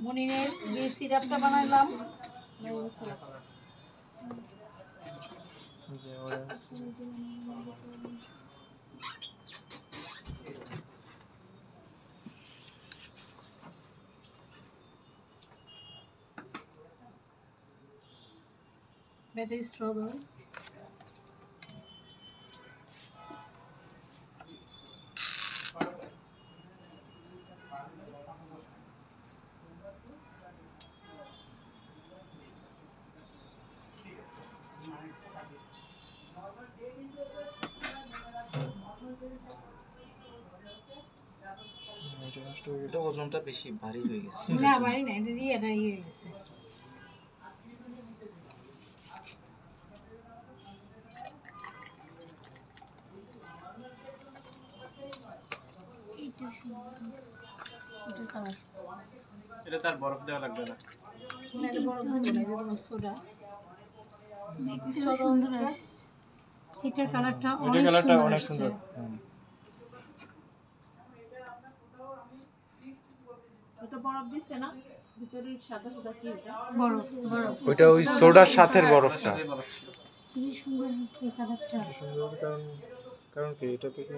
মনিরের যে সিরাপটা বানাইলাম যে অরেঞ্জ ব্যাটারি স্ট্র দাও এটা ওজনটা বেশি ভারী হয়ে গেছে না ভারী না এটা ইয়ে গেছে এটা তার বরফ দেওয়া লাগবে না এটা বরফ দেবো না এটা তোমার সোডা এটার কালারটা অনেক সুন্দর এটা বরফ দিছে না ভিতরের সাদা সাদা কি এটা বরফ ওইটা ওই সোডার সাথে বরফটা কি সুন্দর হচ্ছে কালারটা সুন্দর কারণ কি এটা থেকে